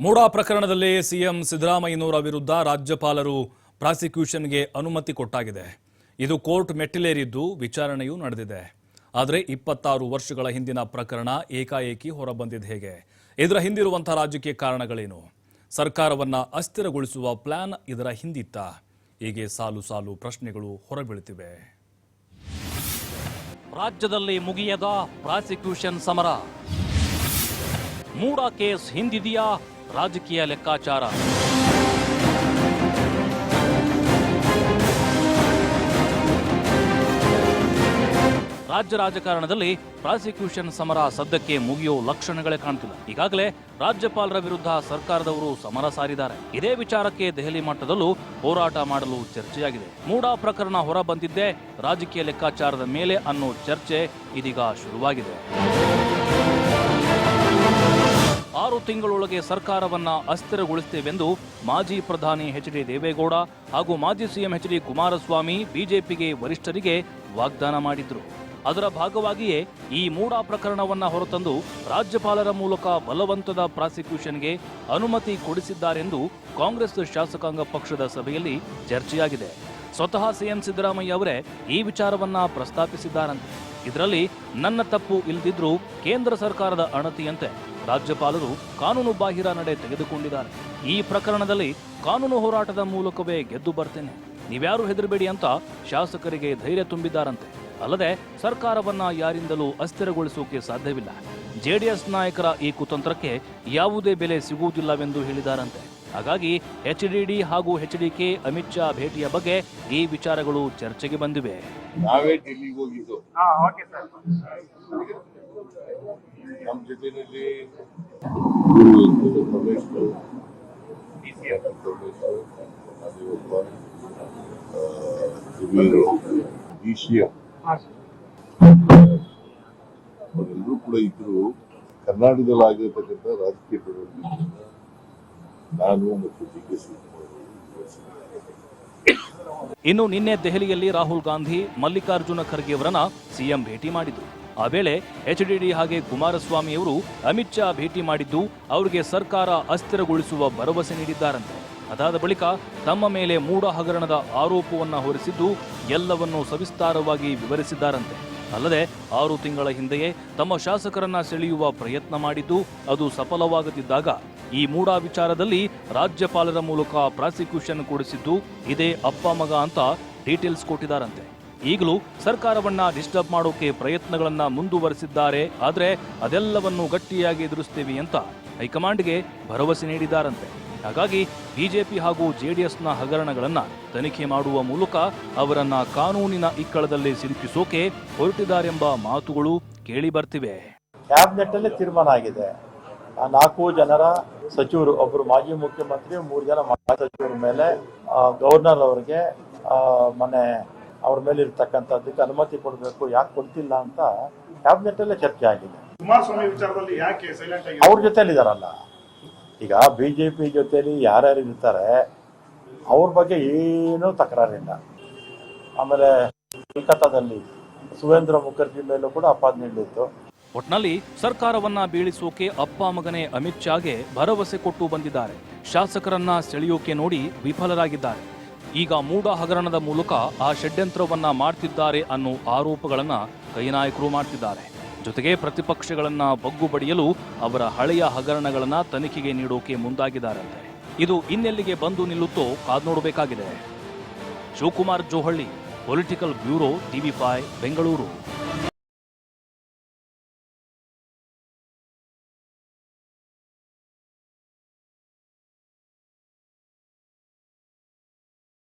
ಮೂಡಾ ಪ್ರಕರಣದಲ್ಲಿ ಸಿಎಂ ಸಿದ್ದರಾಮಯ್ಯನವರ ವಿರುದ್ಧ ರಾಜ್ಯಪಾಲರು ಪ್ರಾಸಿಕ್ಯೂಷನ್ಗೆ ಅನುಮತಿ ಕೊಟ್ಟಾಗಿದೆ. ಇದು ಕೋರ್ಟ್ ಮೆಟ್ಟಿಲೇರಿದ್ದು ವಿಚಾರಣೆಯೂ ನಡೆದಿದೆ. ಆದರೆ 26 ವರ್ಷಗಳ ಹಿಂದಿನ ಪ್ರಕರಣ ಏಕಾಏಕಿ ಹೊರಬಂದಿದೆ ಹೇಗೆ? ಇದರ ಹಿಂದಿರುವಂತಹ ರಾಜಕೀಯ ಕಾರಣಗಳೇನು? ಸರ್ಕಾರವನ್ನ ಅಸ್ಥಿರಗೊಳಿಸುವ ಪ್ಲಾನ್ ಇದರ ಹಿಂದಿತ್ತ? ಹೀಗೆ ಸಾಲು ಸಾಲು ಪ್ರಶ್ನೆಗಳು ಹೊರಬೀಳುತ್ತಿವೆ. ರಾಜ್ಯದಲ್ಲಿ ಮುಗಿಯದ ಪ್ರಾಸಿಕ್ಯೂಷನ್ ಸಮರ. ಮೂಡಾ ಕೇಸ್ ಹಿಂದಿದೆಯಾ ರಾಜಕೀಯ ಲೆಕ್ಕಾಚಾರ? ರಾಜ್ಯ ರಾಜಕಾರಣದಲ್ಲಿ ಪ್ರಾಸಿಕ್ಯೂಷನ್ ಸಮರ ಸದ್ಯಕ್ಕೆ ಮುಗಿಯೋ ಲಕ್ಷಣಗಳೇ ಕಾಣ್ತಿಲ್ಲ. ಈಗಾಗಲೇ ರಾಜ್ಯಪಾಲರ ವಿರುದ್ಧ ಸರ್ಕಾರದವರು ಸಮರ ಸಾರಿದ್ದಾರೆ. ಇದೇ ವಿಚಾರಕ್ಕೆ ದೆಹಲಿ ಮಟ್ಟದಲ್ಲೂ ಹೋರಾಟ ಮಾಡಲು ಚರ್ಚೆಯಾಗಿದೆ. ಮೂಡಾ ಪ್ರಕರಣ ಹೊರ ಬಂದಿದ್ದೇ ರಾಜಕೀಯ ಲೆಕ್ಕಾಚಾರದ ಮೇಲೆ ಅನ್ನೋ ಚರ್ಚೆ ಇದೀಗ ಶುರುವಾಗಿದೆ. 6 ತಿಂಗಳೊಳಗೆ ಸರ್ಕಾರವನ್ನ ಅಸ್ಥಿರಗೊಳಿಸುತ್ತೇವೆಂದು ಮಾಜಿ ಪ್ರಧಾನಿ ಎಚ್.ಡಿ. ದೇವೇಗೌಡ ಹಾಗೂ ಮಾಜಿ ಸಿಎಂ ಎಚ್.ಡಿ. ಕುಮಾರಸ್ವಾಮಿ ಬಿಜೆಪಿಗೆ ವರಿಷ್ಠರಿಗೆ ವಾಗ್ದಾನ ಮಾಡಿದ್ರು. ಅದರ ಭಾಗವಾಗಿಯೇ ಈ ಮೂಡಾ ಪ್ರಕರಣವನ್ನ ಹೊರತಂದು ರಾಜ್ಯಪಾಲರ ಮೂಲಕ ಬಲವಂತದ ಪ್ರಾಸಿಕ್ಯೂಷನ್ಗೆ ಅನುಮತಿ ಕೊಡಿಸಿದ್ದಾರೆಂದು ಕಾಂಗ್ರೆಸ್ ಶಾಸಕಾಂಗ ಪಕ್ಷದ ಸಭೆಯಲ್ಲಿ ಚರ್ಚೆಯಾಗಿದೆ. ಸ್ವತಃ ಸಿಎಂ ಸಿದ್ದರಾಮಯ್ಯ ಅವರೇ ಈ ವಿಚಾರವನ್ನ ಪ್ರಸ್ತಾಪಿಸಿದ್ದಾರಂತೆ. ಇದರಲ್ಲಿ ನನ್ನ ತಪ್ಪು ಇಲ್ಲದಿದ್ರೂ ಕೇಂದ್ರ ಸರ್ಕಾರದ ಅಣತಿಯಂತೆ ರಾಜ್ಯಪಾಲರು ಕಾನೂನು ಬಾಹಿರ ನಡೆ ತೆಗೆದುಕೊಂಡಿದ್ದಾರೆ. ಈ ಪ್ರಕರಣದಲ್ಲಿ ಕಾನೂನು ಹೋರಾಟದ ಮೂಲಕವೇ ಗೆದ್ದು ಬರ್ತೇನೆ, ನೀವ್ಯಾರು ಹೆದರಬೇಡಿ ಅಂತ ಶಾಸಕರಿಗೆ ಧೈರ್ಯ ತುಂಬಿದ್ದಾರಂತೆ. ಅಲ್ಲದೆ ಸರ್ಕಾರವನ್ನ ಯಾರಿಂದಲೂ ಅಸ್ಥಿರಗೊಳಿಸೋಕೆ ಸಾಧ್ಯವಿಲ್ಲ, ಜೆಡಿಎಸ್ ನಾಯಕರ ಈ ಕುತಂತ್ರಕ್ಕೆ ಯಾವುದೇ ಬೆಲೆ ಸಿಗುವುದಿಲ್ಲವೆಂದು ಹೇಳಿದ್ದಾರಂತೆ. ಹಾಗಾಗಿ ಎಚ್ಡಿಡಿ ಹಾಗೂ ಎಚ್ಡಿಕೆ ಅಮಿತ್ ಶಾ ಭೇಟಿಯ ಬಗ್ಗೆ ಈ ವಿಚಾರಗಳು ಚರ್ಚೆಗೆ ಬಂದಿವೆ. ನಾವೇ ಡೆಲ್ಲಿಗೆ ಹೋಗಿದ್ದು, ನಮ್ಮ ಜೊತೆಯಲ್ಲಿ ಅವರೆಲ್ಲರೂ ಕೂಡ ಇದ್ರು. ಕರ್ನಾಟಕದಲ್ಲಿ ಆಗಿರತಕ್ಕಂಥ ರಾಜಕೀಯ ಬೆಳವಣಿಗೆ ನಾನು ಮತ್ತು ಡಿ.ಕೆ. ಶಿವಕುಮಾರ್. ಇನ್ನು ನಿನ್ನೆ ದೆಹಲಿಯಲ್ಲಿ ರಾಹುಲ್ ಗಾಂಧಿ ಮಲ್ಲಿಕಾರ್ಜುನ ಖರ್ಗೆ ಅವರನ್ನ ಸಿಎಂ ಭೇಟಿ ಮಾಡಿದ್ರು. ಆ ವೇಳೆ ಎಚ್ಡಿಡಿ ಹಾಗೆ ಕುಮಾರಸ್ವಾಮಿ ಅವರು ಅಮಿತ್ ಶಾ ಭೇಟಿ ಮಾಡಿದ್ದು ಅವರಿಗೆ ಸರ್ಕಾರ ಅಸ್ಥಿರಗೊಳಿಸುವ ಭರವಸೆ ನೀಡಿದ್ದಾರಂತೆ. ಅದಾದ ಬಳಿಕ ತಮ್ಮ ಮೇಲೆ ಮೂಡಾ ಹಗರಣದ ಆರೋಪವನ್ನ ಹೊರಿಸಿದ್ದು ಎಲ್ಲವನ್ನೂ ಸವಿಸ್ತಾರವಾಗಿ ವಿವರಿಸಿದ್ದಾರಂತೆ. ಅಲ್ಲದೆ 6 ತಿಂಗಳ ಹಿಂದೆಯೇ ತಮ್ಮ ಶಾಸಕರನ್ನ ಸೆಳೆಯುವ ಪ್ರಯತ್ನ ಮಾಡಿದ್ದು ಅದು ಸಫಲವಾಗದಿದ್ದಾಗ ಈ ಮೂಡಾ ವಿಚಾರದಲ್ಲಿ ರಾಜ್ಯಪಾಲರ ಮೂಲಕ ಪ್ರಾಸಿಕ್ಯೂಷನ್ ಕೊಡಿಸಿದ್ದು ಇದೇ ಅಪ್ಪ ಮಗ ಅಂತ ಡೀಟೇಲ್ಸ್ ಕೊಟ್ಟಿದ್ದಾರಂತೆ. ಈಗಲೂ ಸರ್ಕಾರವನ್ನ ಡಿಸ್ಟರ್ಬ್ ಮಾಡೋಕೆ ಪ್ರಯತ್ನಗಳನ್ನ ಮುಂದುವರೆಸಿದ್ದಾರೆ. ಆದರೆ ಅದೆಲ್ಲವನ್ನು ಗಟ್ಟಿಯಾಗಿ ಎದುರಿಸುತ್ತೇವೆ ಅಂತ ಹೈಕಮಾಂಡ್ಗೆ ಭರವಸೆ ನೀಡಿದ್ದಾರಂತೆ. ಹಾಗಾಗಿ ಬಿಜೆಪಿ ಹಾಗೂ ಜೆಡಿಎಸ್ನ ಹಗರಣಗಳನ್ನ ತನಿಖೆ ಮಾಡುವ ಮೂಲಕ ಅವರನ್ನ ಕಾನೂನಿನ ಇಕ್ಕಳದಲ್ಲಿ ಸಿಲುಕಿಸೋಕೆ ಹೊರಟಿದ್ದಾರೆಂಬ ಮಾತುಗಳು ಕೇಳಿ ಬರ್ತಿವೆ. ಕ್ಯಾಬಿನೆಟ್ ಅಲ್ಲಿ ತೀರ್ಮಾನ ಆಗಿದೆ. 4 ಜನರ ಸಚಿವರು, ಒಬ್ಬರು ಮಾಜಿ ಮುಖ್ಯಮಂತ್ರಿ, 3 ಜನ ಮಾಜಿ ಸಚಿವರ ಮೇಲೆ ಗವರ್ನರ್ ಅವರಿಗೆ ಮನೆ ಅವ್ರ ಮೇಲೆ ಇರ್ತಕ್ಕಂಥದ್ದಕ್ಕೆ ಅನುಮತಿ ಕೊಡಬೇಕು, ಯಾಕೆ ಕೊಡ್ತಿಲ್ಲ ಅಂತ ಕ್ಯಾಬಿನೆಟ್ ಅಲ್ಲೇ ಚರ್ಚೆ ಆಗಿದೆ. ಕುಮಾರಸ್ವಾಮಿ ವಿಚಾರದಲ್ಲಿ ಯಾಕೆ ಸೈಲೆಂಟ್ ಆಗಿದೆ? ಅವ್ರ ಜೊತೆಲಿ ಇದಾರಲ್ಲ, ಈಗ ಬಿಜೆಪಿ ಜೊತೆಲಿ ಯಾರ್ಯಾರು ಇರ್ತಾರೆ ಅವ್ರ ಬಗ್ಗೆ ಏನೂ ತಕರಾರಿಲ್ಲ. ಆಮೇಲೆ ಕೋಲ್ಕತ್ತಾದಲ್ಲಿ ಸುವೇಂದ್ರ ಮುಖರ್ಜಿ ಮೇಲೂ ಕೂಡ ಆಪಾದನೆ ಇತ್ತು. ಒಟ್ನಲ್ಲಿ ಸರ್ಕಾರವನ್ನ ಬೀಳಿಸೋಕೆ ಅಪ್ಪ ಮಗನೇ ಅಮಿತ್ ಶಾಗೆ ಭರವಸೆ ಕೊಟ್ಟು ಬಂದಿದ್ದಾರೆ. ಶಾಸಕರನ್ನ ಸೆಳೆಯೋಕೆ ನೋಡಿ ವಿಫಲರಾಗಿದ್ದಾರೆ. ಈಗ ಮೂಡಾ ಹಗರಣದ ಮೂಲಕ ಆ ಷಡ್ಯಂತ್ರವನ್ನ ಮಾಡ್ತಿದ್ದಾರೆ ಅನ್ನೋ ಆರೋಪಗಳನ್ನ ಕೈ ನಾಯಕರು ಮಾಡ್ತಿದ್ದಾರೆ. ಜೊತೆಗೆ ಪ್ರತಿಪಕ್ಷಗಳನ್ನ ಬಗ್ಗು ಬಡಿಯಲು ಅವರ ಹಳೆಯ ಹಗರಣಗಳನ್ನ ತನಿಖೆಗೆ ನೀಡೋಕೆ ಮುಂದಾಗಿದ್ದಾರಂತೆ. ಇದು ಇನ್ನೆಲ್ಲಿಗೆ ಬಂದು ನಿಲ್ಲುತ್ತೋ ಕಾದು ನೋಡಬೇಕಾಗಿದೆ. Shivakumar Johalli, political bureau, TV5 Bengaluru.